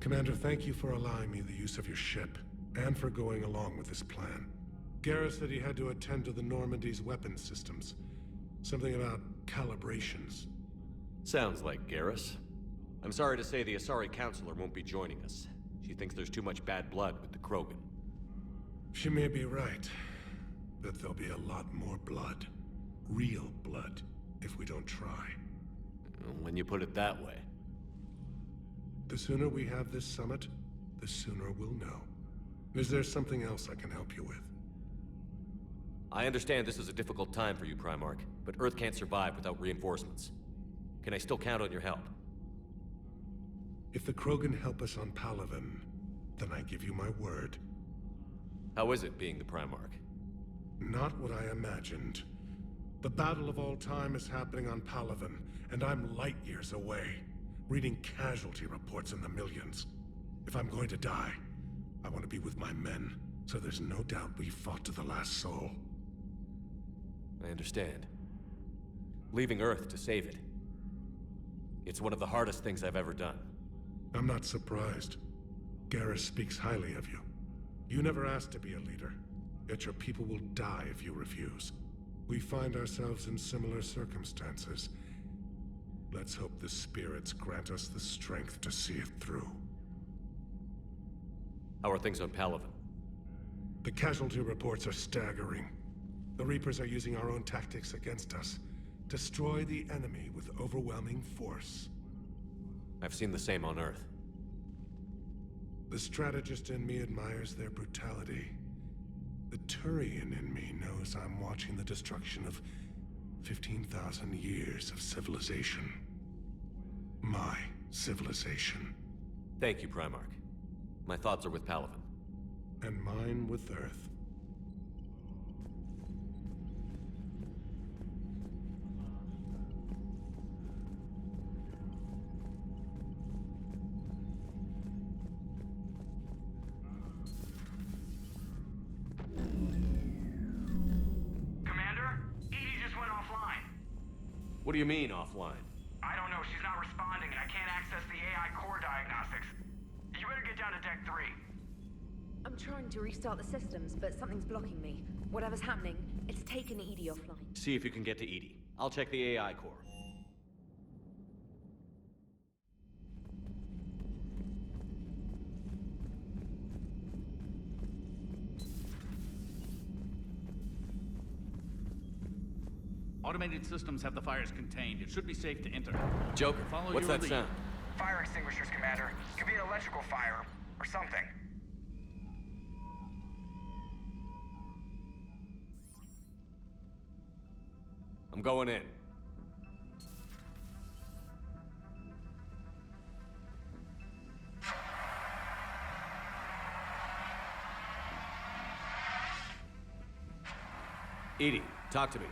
Commander, thank you for allowing me the use of your ship, and for going along with this plan. Garrus said he had to attend to the Normandy's weapons systems. Something about calibrations. Sounds like Garrus. I'm sorry to say the Asari Counselor won't be joining us. She thinks there's too much bad blood with the Krogan. She may be right, but there'll be a lot more blood. Real blood, if we don't try. When you put it that way. The sooner we have this summit, the sooner we'll know. Is there something else I can help you with? I understand this is a difficult time for you, Primarch, but Earth can't survive without reinforcements. Can I still count on your help? If the Krogan help us on Palaven, then I give you my word. How is it being the Primarch? Not what I imagined. The battle of all time is happening on Palaven, and I'm light years away, reading casualty reports in the millions. If I'm going to die, I want to be with my men, so there's no doubt we fought to the last soul. I understand. Leaving Earth to save it. It's one of the hardest things I've ever done. I'm not surprised. Garrus speaks highly of you. You never asked to be a leader, yet your people will die if you refuse. We find ourselves in similar circumstances. Let's hope the spirits grant us the strength to see it through. How are things on Palaven? The casualty reports are staggering. The Reapers are using our own tactics against us. Destroy the enemy with overwhelming force. I've seen the same on Earth. The strategist in me admires their brutality. The Turian in me knows I'm watching the destruction of 15,000 years of civilization. My civilization. Thank you, Primarch. My thoughts are with Palaven. And mine with Earth. What do you mean, offline? I don't know. She's not responding, and I can't access the AI core diagnostics. You better get down to Deck 3. I'm trying to restart the systems, but something's blocking me. Whatever's happening, it's taken Edie offline. See if you can get to Edie. I'll check the AI core. Automated systems have the fires contained. It should be safe to enter. Joker, follow what's your that lead. sound? Fire extinguishers, Commander. Could be an electrical fire, or something. I'm going in. Edie, talk to me.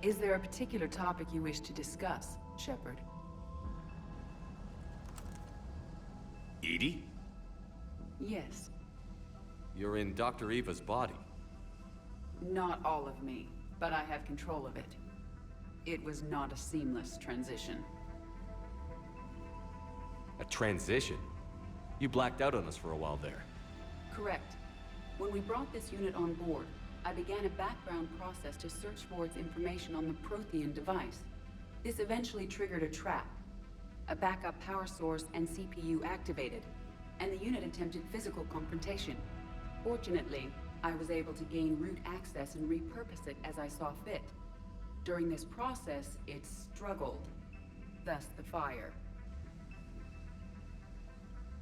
Is there a particular topic you wish to discuss, Shepard? Edie? Yes. You're in Dr. Eva's body. Not all of me, but I have control of it. It was not a seamless transition. A transition? You blacked out on us for a while there. Correct. When we brought this unit on board, I began a background process to search for its information on the Prothean device. This eventually triggered a trap. A backup power source and CPU activated, and the unit attempted physical confrontation. Fortunately, I was able to gain root access and repurpose it as I saw fit. During this process, it struggled. Thus the fire.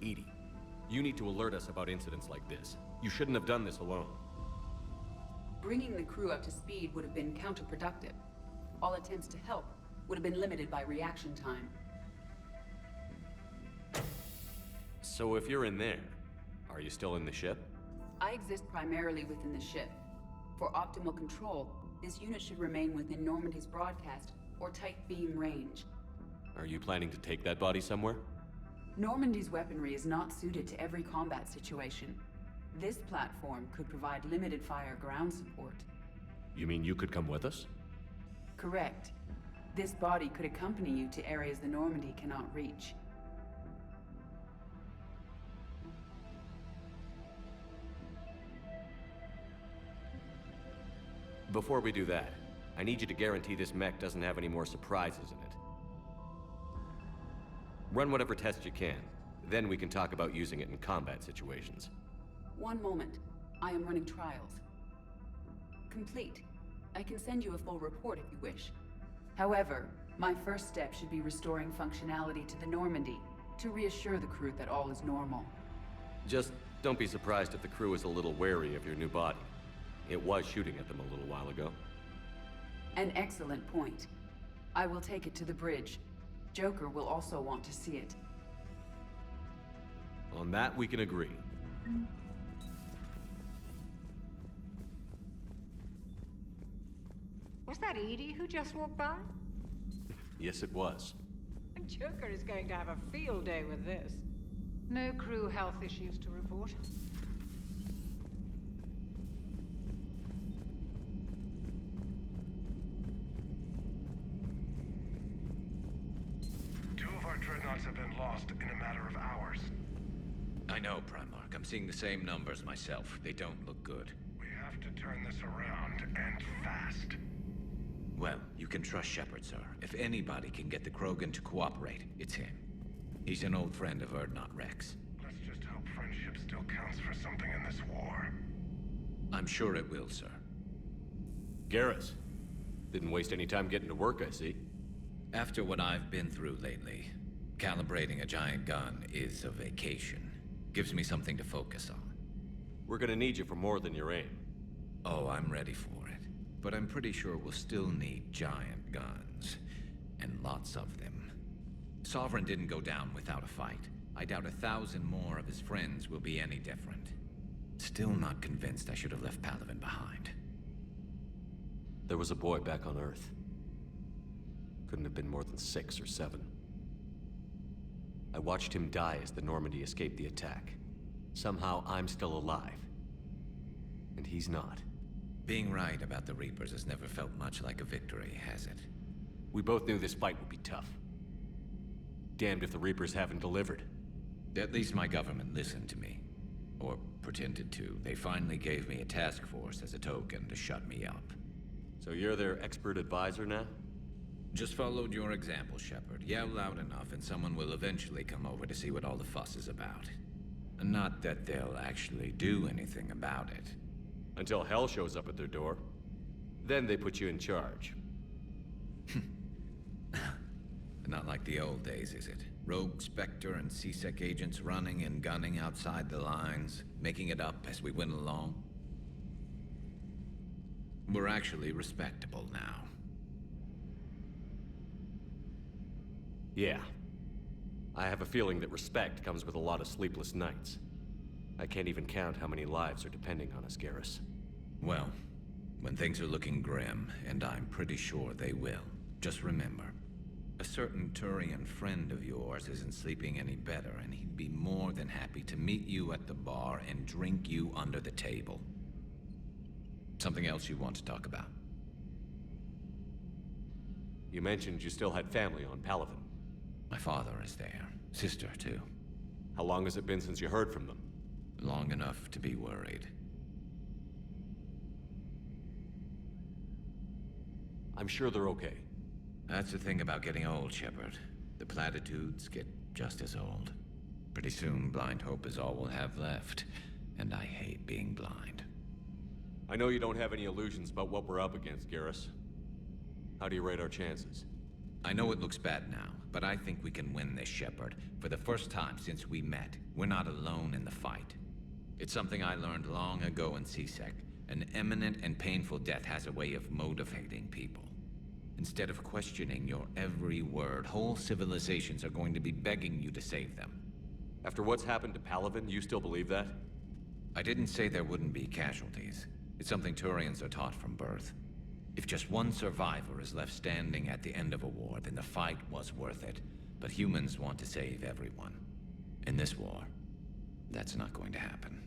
Edie, you need to alert us about incidents like this. You shouldn't have done this alone. Bringing the crew up to speed would have been counterproductive. All attempts to help would have been limited by reaction time. So if you're in there, are you still in the ship? I exist primarily within the ship. For optimal control, this unit should remain within Normandy's broadcast or tight beam range. Are you planning to take that body somewhere? Normandy's weaponry is not suited to every combat situation. This platform could provide limited fire ground support. You mean you could come with us? Correct. This body could accompany you to areas the Normandy cannot reach. Before we do that, I need you to guarantee this mech doesn't have any more surprises in it. Run whatever tests you can. Then we can talk about using it in combat situations. One moment. I am running trials. Complete. I can send you a full report if you wish. However, my first step should be restoring functionality to the Normandy, to reassure the crew that all is normal. Just don't be surprised if the crew is a little wary of your new body. It was shooting at them a little while ago. An excellent point. I will take it to the bridge. Joker will also want to see it. On that, we can agree. Was that Edie who just walked by? Yes, it was. Joker is going to have a field day with this. No crew health issues to report. Two of our dreadnoughts have been lost in a matter of hours. I know, Primarch. I'm seeing the same numbers myself. They don't look good. We have to turn this around, and fast. Well, you can trust Shepard, sir. If anybody can get the Krogan to cooperate, it's him. He's an old friend of Urdnot Rex. Let's just hope friendship still counts for something in this war. I'm sure it will, sir. Garrus. Didn't waste any time getting to work, I see. After what I've been through lately, calibrating a giant gun is a vacation. Gives me something to focus on. We're gonna need you for more than your aim. Oh, I'm ready for it. But I'm pretty sure we'll still need giant guns. And lots of them. Sovereign didn't go down without a fight. I doubt 1,000 more of his friends will be any different. Still not convinced I should have left Palaven behind. There was a boy back on Earth. Couldn't have been more than 6 or 7. I watched him die as the Normandy escaped the attack. Somehow I'm still alive. And he's not. Being right about the Reapers has never felt much like a victory, has it? We both knew this fight would be tough. Damned if the Reapers haven't delivered. At least my government listened to me. Or pretended to. They finally gave me a task force as a token to shut me up. So you're their expert advisor now? Just followed your example, Shepard. Yell loud enough and someone will eventually come over to see what all the fuss is about. Not that they'll actually do anything about it. Until hell shows up at their door. Then they put you in charge. Not like the old days, is it? Rogue Spectre and C-Sec agents running and gunning outside the lines, making it up as we went along. We're actually respectable now. Yeah. I have a feeling that respect comes with a lot of sleepless nights. I can't even count how many lives are depending on us, Garrus. Well, when things are looking grim, and I'm pretty sure they will, just remember, a certain Turian friend of yours isn't sleeping any better, and he'd be more than happy to meet you at the bar and drink you under the table. Something else you want to talk about? You mentioned you still had family on Palaven. My father is there. Sister, too. How long has it been since you heard from them? Long enough to be worried. I'm sure they're okay. That's the thing about getting old, Shepard. The platitudes get just as old. Pretty soon, blind hope is all we'll have left. And I hate being blind. I know you don't have any illusions about what we're up against, Garrus. How do you rate our chances? I know it looks bad now, but I think we can win this, Shepard. For the first time since we met, we're not alone in the fight. It's something I learned long ago in C-Sec. An imminent and painful death has a way of motivating people. Instead of questioning your every word, whole civilizations are going to be begging you to save them. After what's happened to Palaven, you still believe that? I didn't say there wouldn't be casualties. It's something Turians are taught from birth. If just one survivor is left standing at the end of a war, then the fight was worth it. But humans want to save everyone. In this war, that's not going to happen.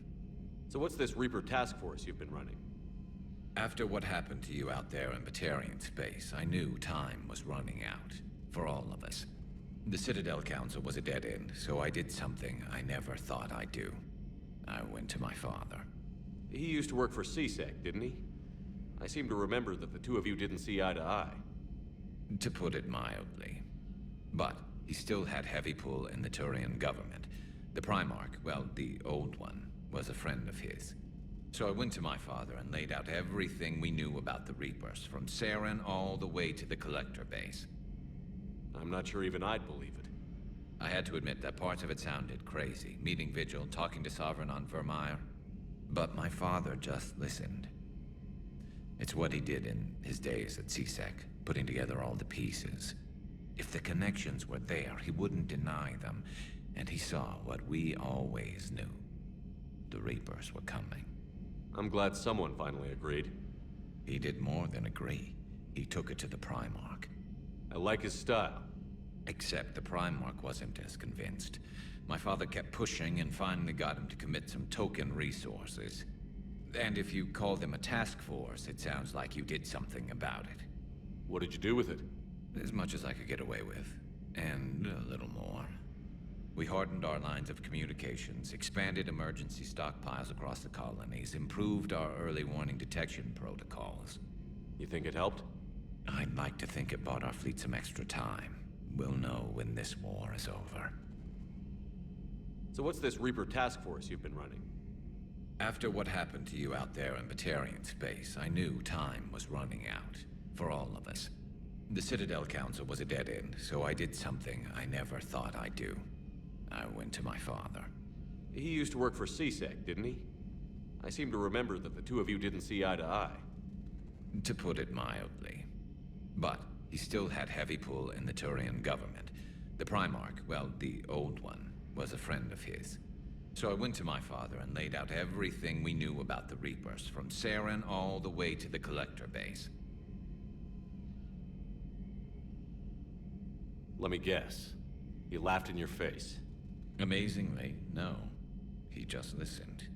So what's this Reaper task force you've been running? After what happened to you out there in Batarian space, I knew time was running out. For all of us. The Citadel Council was a dead end, so I did something I never thought I'd do. I went to my father. He used to work for CSEC, didn't he? I seem to remember that the two of you didn't see eye to eye. To put it mildly. But he still had heavy pull in the Turian government. The Primarch, well, the old one, was a friend of his. So I went to my father and laid out everything we knew about the Reapers, from Saren all the way to the Collector base. I'm not sure even I'd believe it. I had to admit that parts of it sounded crazy, meeting Vigil, talking to Sovereign on Vermeer. But my father just listened. It's what he did in his days at CSEC, putting together all the pieces. If the connections were there, he wouldn't deny them, and he saw what we always knew. The Reapers were coming. I'm glad someone finally agreed. He did more than agree. He took it to the Primarch. I like his style. Except the Primarch wasn't as convinced. My father kept pushing and finally got him to commit some token resources. And if you call them a task force, it sounds like you did something about it. What did you do with it? As much as I could get away with. And a little more. We hardened our lines of communications, expanded emergency stockpiles across the colonies, improved our early warning detection protocols. You think it helped? I'd like to think it bought our fleet some extra time. We'll know when this war is over. So what's this Reaper task force you've been running? After what happened to you out there in Batarian space, I knew time was running out. For all of us. The Citadel Council was a dead end, so I did something I never thought I'd do. I went to my father. He used to work for CSEC, didn't he? I seem to remember that the two of you didn't see eye to eye. To put it mildly. But he still had heavy pull in the Turian government. The Primarch, well, the old one, was a friend of his. So I went to my father and laid out everything we knew about the Reapers, from Saren all the way to the Collector base. Let me guess. He laughed in your face. Amazingly, no. He just listened.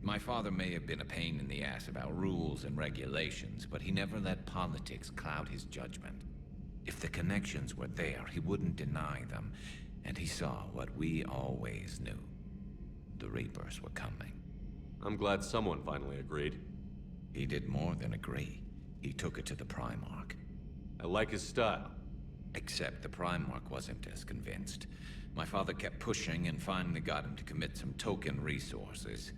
My father may have been a pain in the ass about rules and regulations, but he never let politics cloud his judgment. If the connections were there, he wouldn't deny them, and he saw what we always knew. The Reapers were coming. I'm glad someone finally agreed. He did more than agree. He took it to the Primarch. I like his style. Except the Primarch wasn't as convinced. My father kept pushing and finally got him to commit some token resources.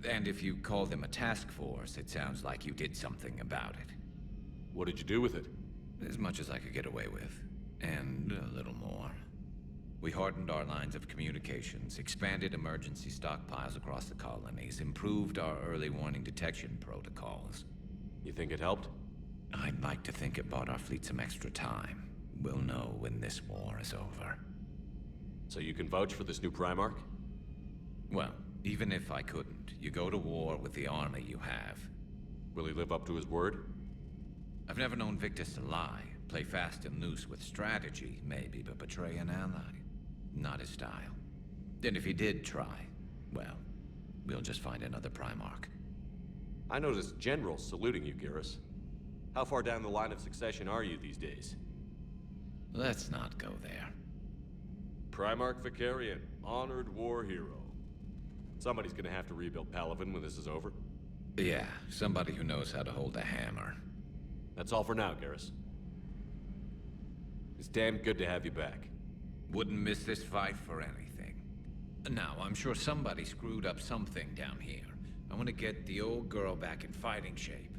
And if you call them a task force, it sounds like you did something about it. What did you do with it? As much as I could get away with. And a little more. We hardened our lines of communications, expanded emergency stockpiles across the colonies, improved our early warning detection protocols. You think it helped? I'd like to think it bought our fleet some extra time. We'll know when this war is over. So you can vouch for this new Primarch? Well, even if I couldn't, you go to war with the army you have. Will he live up to his word? I've never known Victus to lie. Play fast and loose with strategy, maybe, but betray an ally. Not his style. And if he did try, well, we'll just find another Primarch. I noticed generals saluting you, Garrus. How far down the line of succession are you these days? Let's not go there. Primarch Vicarian, honored war hero. Somebody's gonna have to rebuild Palaven when this is over. Yeah, somebody who knows how to hold a hammer. That's all for now, Garrus. It's damn good to have you back. Wouldn't miss this fight for anything. Now, I'm sure somebody screwed up something down here. I want to get the old girl back in fighting shape.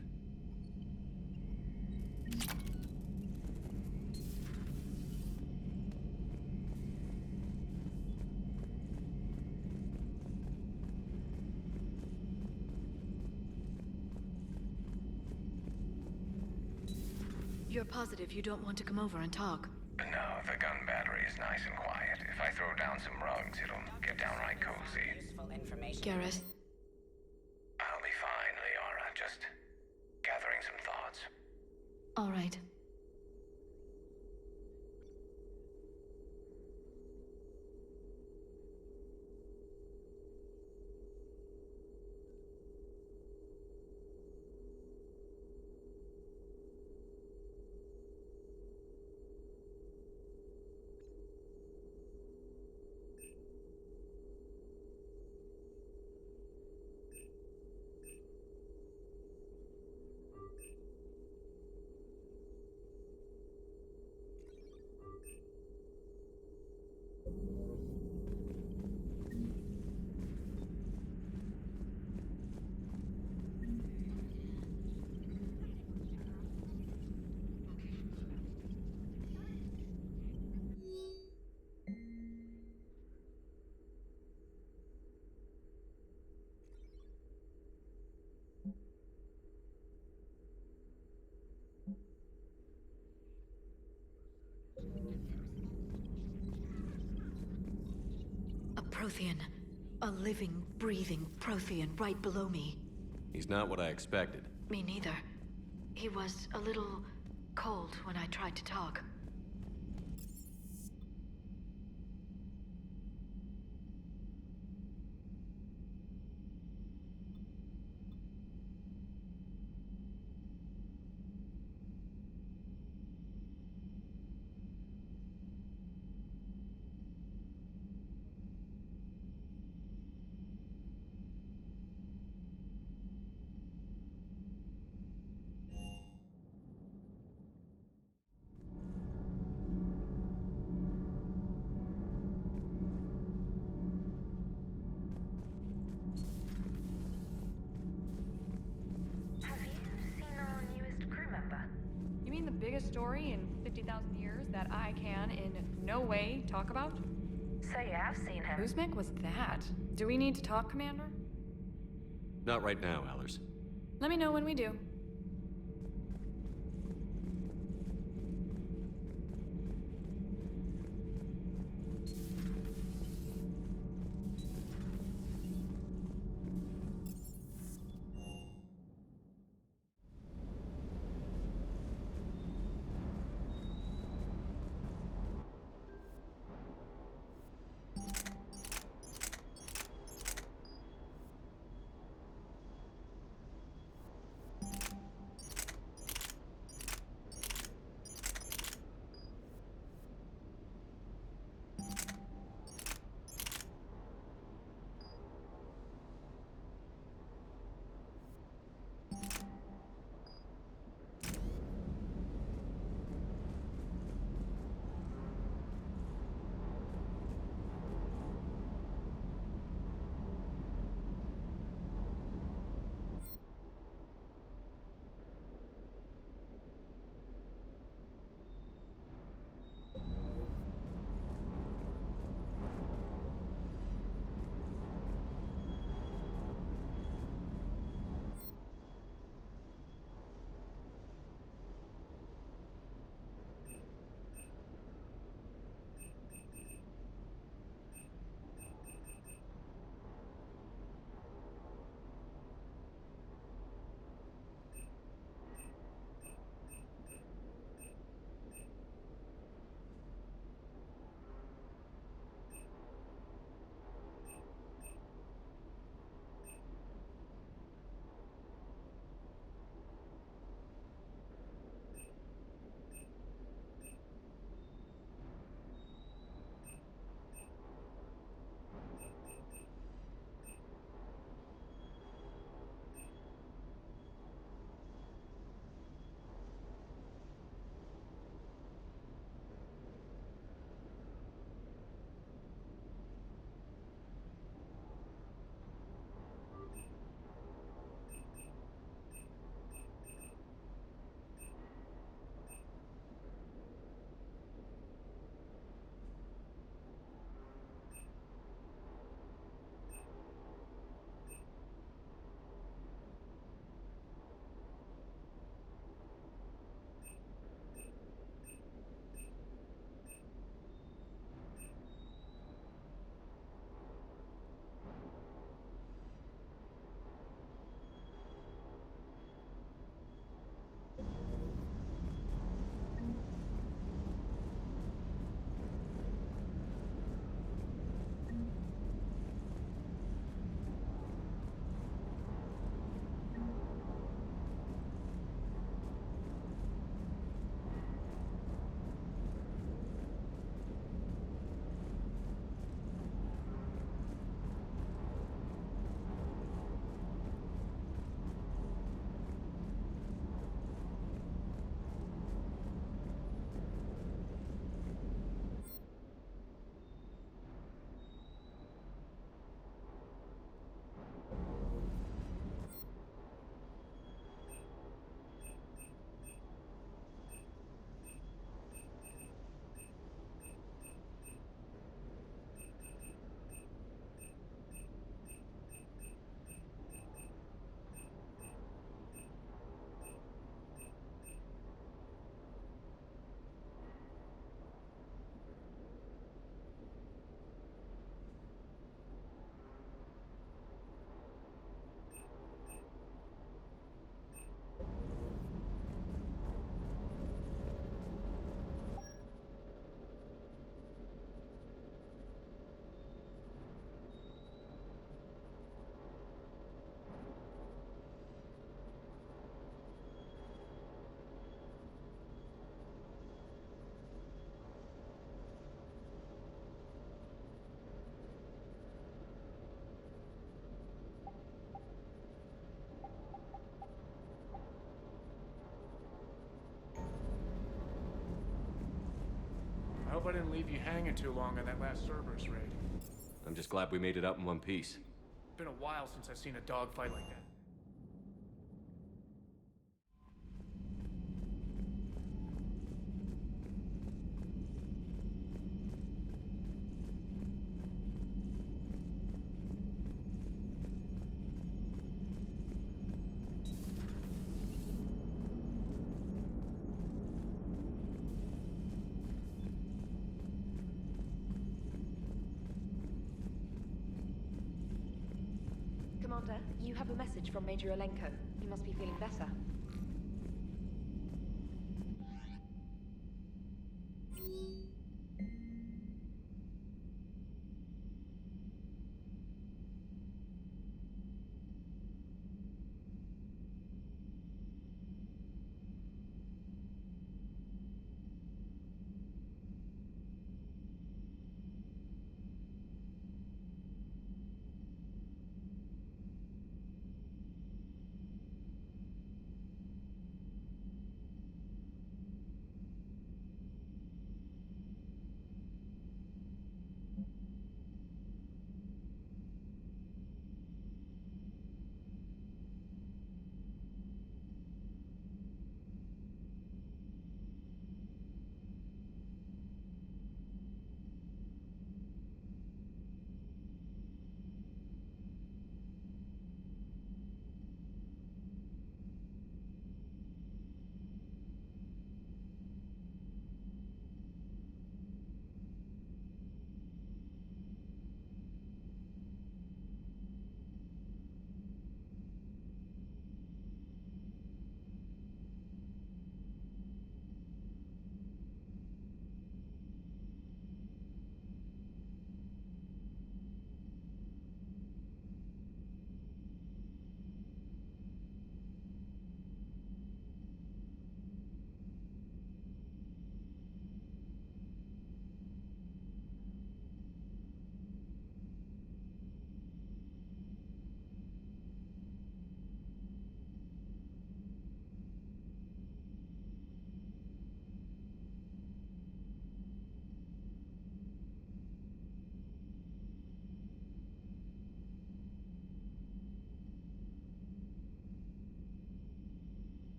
You're positive you don't want to come over and talk? No, the gun battery is nice and quiet. If I throw down some rugs, it'll get downright cozy. Garrus, I'll be fine, Liara. Just gathering some thoughts. all right. Prothean. A living, breathing Prothean right below me. He's not what I expected. Me neither. He was a little cold when I tried to talk. Have you seen our newest crew member? You mean the biggest story in 50,000 years that I can in no way talk about? So you have seen him. Whose mech was that? Do we need to talk, Commander? Not right now, Allers. Let me know when we do. Hope I didn't leave you hanging too long on that last Cerberus raid. I'm just glad we made it out in one piece. Been a while since I've seen a dogfight like that. Commander, you have a message from Major Olenko. He must be feeling better.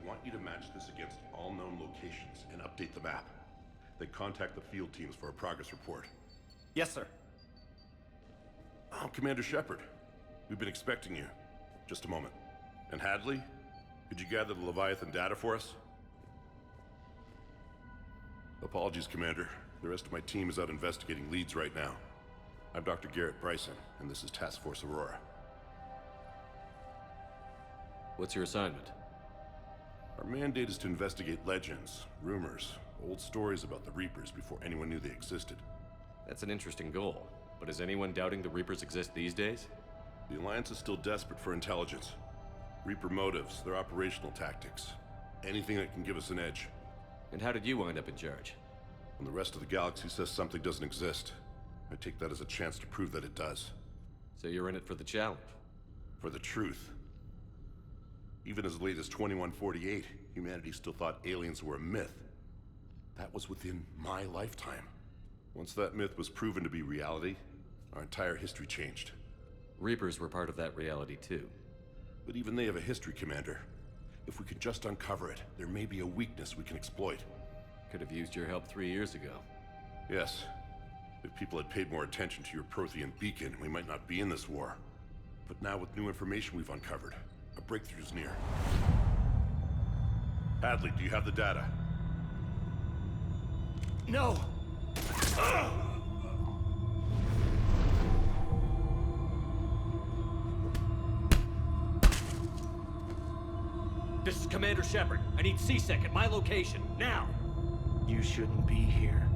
want you to match this against all known locations and update the map. Then contact the field teams for a progress report. Yes, sir. Oh, Commander Shepard. We've been expecting you. Just a moment. And Hadley? Could you gather the Leviathan data for us? Apologies, Commander. The rest of my team is out investigating leads right now. I'm Dr. Garrett Bryson, and this is Task Force Aurora. What's your assignment? Our mandate is to investigate legends, rumors, old stories about the Reapers before anyone knew they existed. That's an interesting goal. But is anyone doubting the Reapers exist these days? The Alliance is still desperate for intelligence. Reaper motives, their operational tactics. Anything that can give us an edge. And how did you wind up in charge? When the rest of the galaxy says something doesn't exist, I take that as a chance to prove that it does. So you're in it for the challenge? For the truth. Even as late as 2148, humanity still thought aliens were a myth. That was within my lifetime. Once that myth was proven to be reality, our entire history changed. Reapers were part of that reality too. But even they have a history, Commander. If we could just uncover it, there may be a weakness we can exploit. Could have used your help 3 years ago. Yes. If people had paid more attention to your Prothean beacon, we might not be in this war. But now with new information we've uncovered, a breakthrough's near. Hadley, do you have the data? No! This is Commander Shepard. I need C-Sec at my location, now! You shouldn't be here.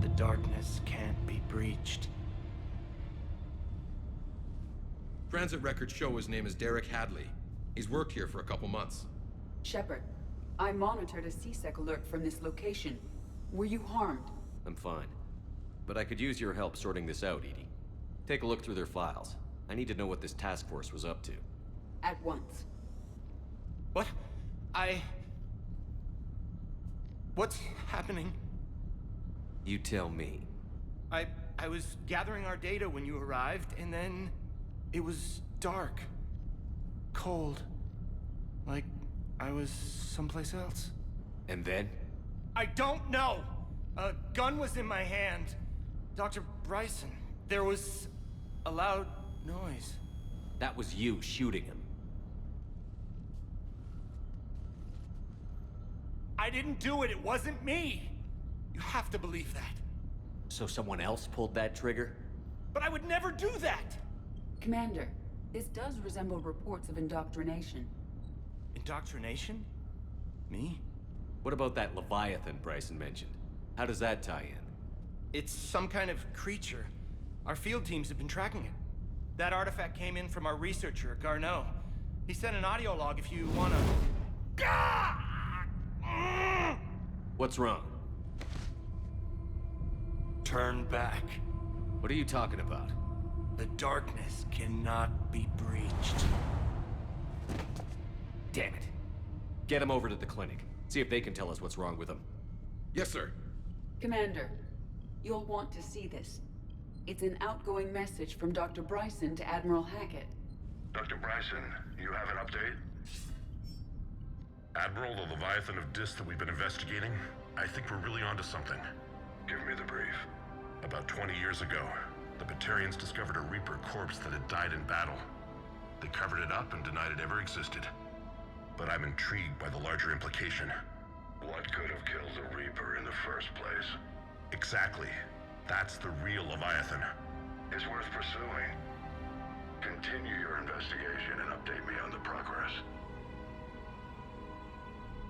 The darkness can't be breached. Transit records show his name is Derek Hadley. He's worked here for a couple months. Shepard, I monitored a C-Sec alert from this location. Were you harmed? I'm fine. But I could use your help sorting this out, Edie. Take a look through their files. I need to know what this task force was up to. At once. What? What's happening? You tell me. I was gathering our data when you arrived, and then it was dark. Cold. Like I was someplace else. And then? I don't know! A gun was in my hand. Dr. Bryson, there was a loud noise. That was you shooting him. I didn't do it, it wasn't me! You have to believe that. So someone else pulled that trigger? But I would never do that! Commander, this does resemble reports of indoctrination. Indoctrination? Me? What about that Leviathan Bryson mentioned? How does that tie in? It's some kind of creature. Our field teams have been tracking it. That artifact came in from our researcher, Garneau. He sent an audio log if you wanna... What's wrong? Turn back. What are you talking about? The darkness cannot be breached. Damn it. Get him over to the clinic. See if they can tell us what's wrong with him. Yes, sir. Commander, you'll want to see this. It's an outgoing message from Dr. Bryson to Admiral Hackett. Dr. Bryson, you have an update? Admiral, the Leviathan of Dis that we've been investigating, I think we're really onto something. Give me the brief. About 20 years ago, the Batarians discovered a Reaper corpse that had died in battle. They covered it up and denied it ever existed. But I'm intrigued by the larger implication. What could have killed the Reaper in the first place? Exactly. That's the real Leviathan. It's worth pursuing. Continue your investigation and update me on the progress.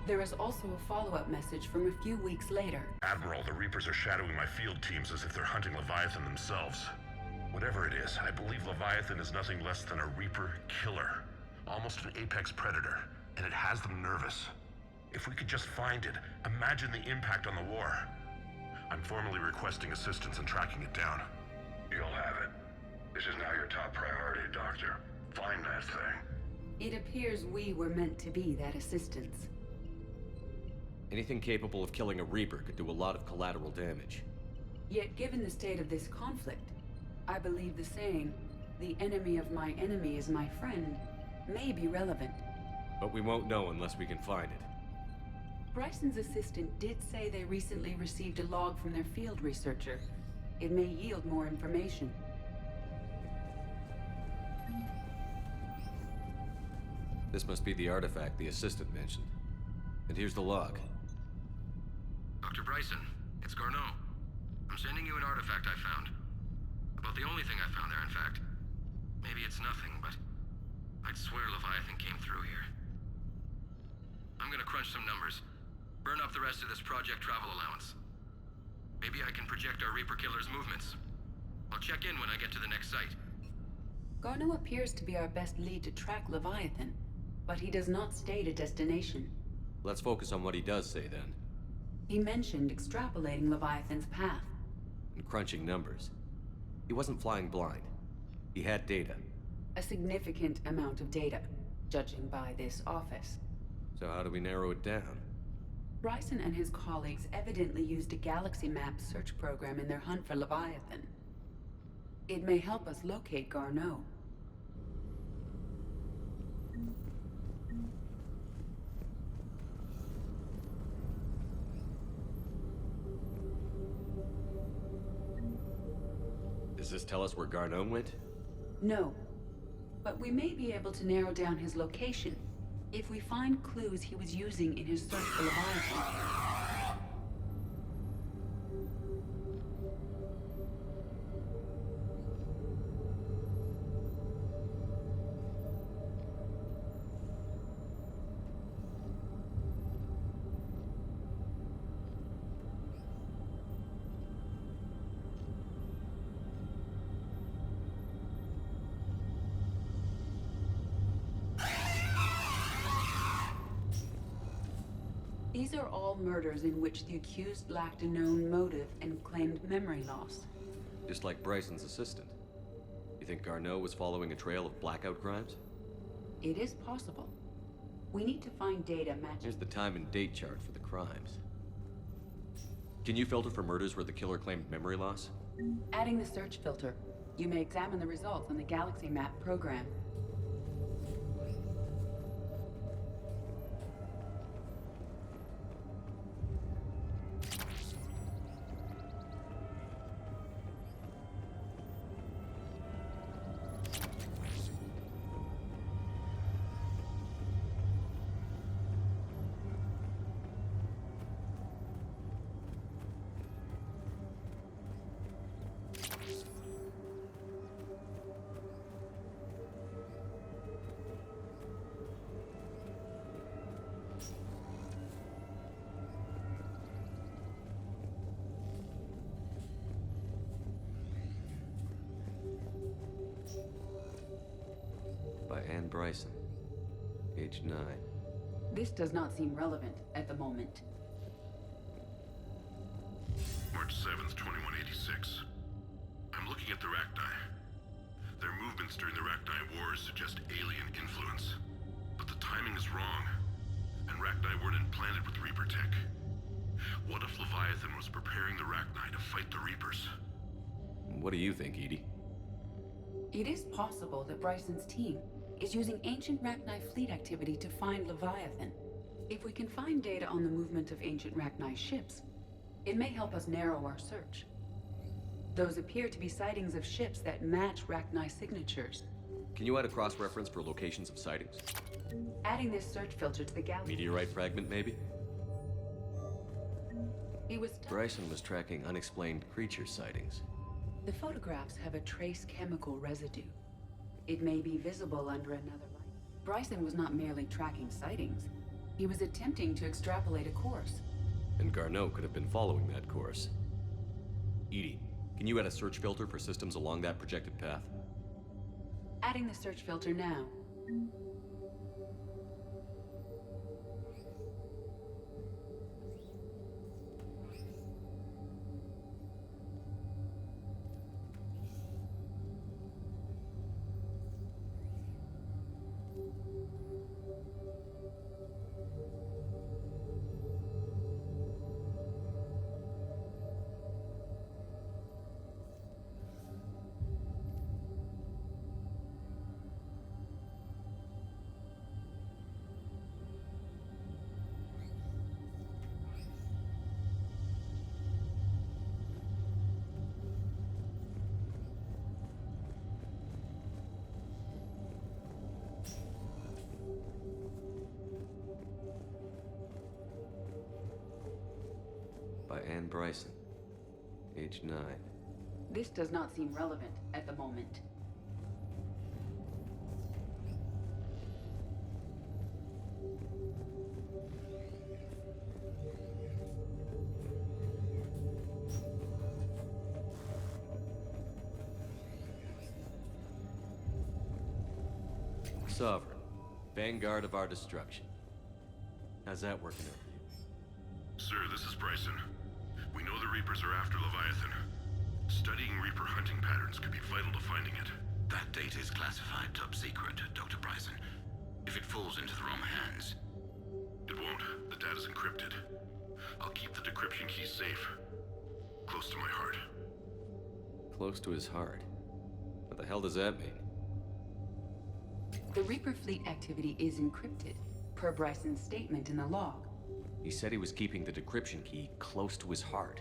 There is also a follow-up message from a few weeks later. Admiral, the Reapers are shadowing my field teams as if they're hunting Leviathan themselves. Whatever it is, I believe Leviathan is nothing less than a Reaper killer. Almost an apex predator, and it has them nervous. If we could just find it, imagine the impact on the war. I'm formally requesting assistance in tracking it down. You'll have it. This is now your top priority, Doctor. Find that thing. It appears we were meant to be that assistance. Anything capable of killing a Reaper could do a lot of collateral damage. Yet given the state of this conflict, I believe the saying, "The enemy of my enemy is my friend," may be relevant. But we won't know unless we can find it. Bryson's assistant did say they recently received a log from their field researcher. It may yield more information. This must be the artifact the assistant mentioned. And here's the log. Dr. Bryson, it's Garneau. I'm sending you an artifact I found. About the only thing I found there, in fact. Maybe it's nothing, but I'd swear Leviathan came through here. I'm gonna crunch some numbers. Burn up the rest of this project travel allowance. Maybe I can project our Reaper Killer's movements. I'll check in when I get to the next site. Garneau appears to be our best lead to track Leviathan, but he does not state a destination. Let's focus on what he does say then. He mentioned extrapolating Leviathan's path. And crunching numbers. He wasn't flying blind. He had data. A significant amount of data, judging by this office. So how do we narrow it down? Bryson and his colleagues evidently used a galaxy map search program in their hunt for Leviathan. It may help us locate Garneau. Does this tell us where Garneau went? No, but we may be able to narrow down his location if we find clues he was using in his search for Leviathan. These are all murders in which the accused lacked a known motive and claimed memory loss. Just like Bryson's assistant. You think Garneau was following a trail of blackout crimes? It is possible. We need to find data matching. Here's the time and date chart for the crimes. Can you filter for murders where the killer claimed memory loss? Adding the search filter. You may examine the results on the Galaxy Map program. Bryson, age 9. This does not seem relevant at the moment. March 7th, 2186. I'm looking at the Rachni. Their movements during the Rachni Wars suggest alien influence. But the timing is wrong, and Rachni weren't implanted with Reaper tech. What if Leviathan was preparing the Rachni to fight the Reapers? What do you think, Edie? It is possible that Bryson's team is using ancient Rachni fleet activity to find Leviathan. If we can find data on the movement of ancient Rachni ships, it may help us narrow our search. Those appear to be sightings of ships that match Rachni signatures. Can you add a cross-reference for locations of sightings? Adding this search filter to the galaxy. Meteorite fragment, maybe? Bryson was tracking unexplained creature sightings. The photographs have a trace chemical residue. It may be visible under another light. Bryson was not merely tracking sightings. He was attempting to extrapolate a course. And Garneau could have been following that course. Edie, can you add a search filter for systems along that projected path? Adding the search filter now. By Anne Bryson, age 9. This does not seem relevant at the moment. Sovereign, vanguard of our destruction. How's that working out for you? Sir, this is Bryson. We know the Reapers are after Leviathan. Studying Reaper hunting patterns could be vital to finding it. That data is classified top secret, Dr. Bryson. If it falls into the wrong hands... It won't. The data's encrypted. I'll keep the decryption key safe. Close to my heart. Close to his heart. What the hell does that mean? The Reaper fleet activity is encrypted, per Bryson's statement in the log. He said he was keeping the decryption key close to his heart.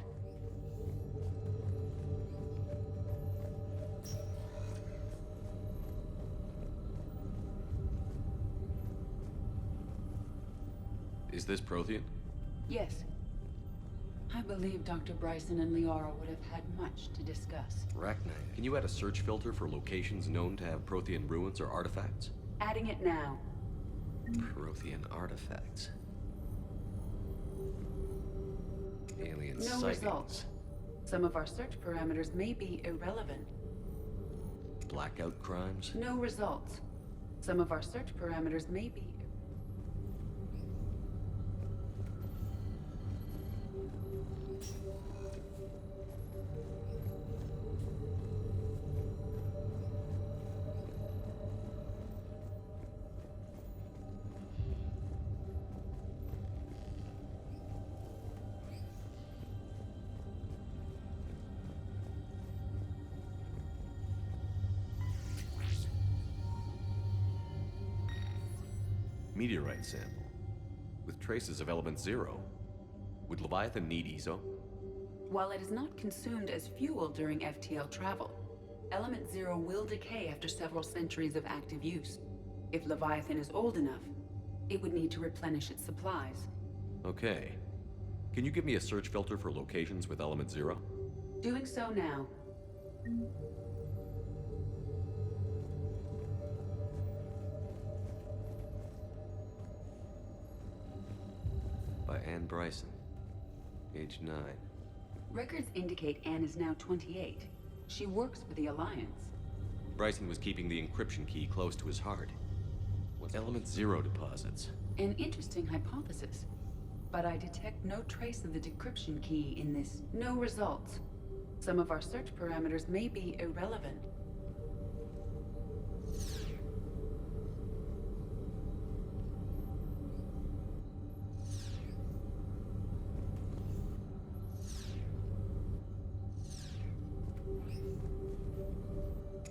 Is this Prothean? Yes. I believe Dr. Bryson and Liara would have had much to discuss. Rachni, can you add a search filter for locations known to have Prothean ruins or artifacts? Adding it now. Prothean artifacts. Alien No sightings. results. Some of our search parameters may be irrelevant. Blackout crimes? No results. Some of our search parameters may be... Meteorite sample. With traces of element 0. Would Leviathan need ESO? While it is not consumed as fuel during FTL travel, Element 0 will decay after several centuries of active use. If Leviathan is old enough, it would need to replenish its supplies. Okay. Can you give me a search filter for locations with element 0? Doing so now. By Anne Bryson, age 9. Records indicate Anne is now 28. She works for the Alliance. Bryson was keeping the encryption key close to his heart. What's element 0 deposits? An interesting hypothesis. But I detect no trace of the decryption key in this. No results. Some of our search parameters may be irrelevant.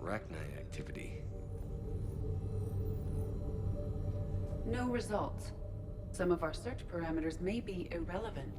Rachni activity. No results. Some of our search parameters may be irrelevant.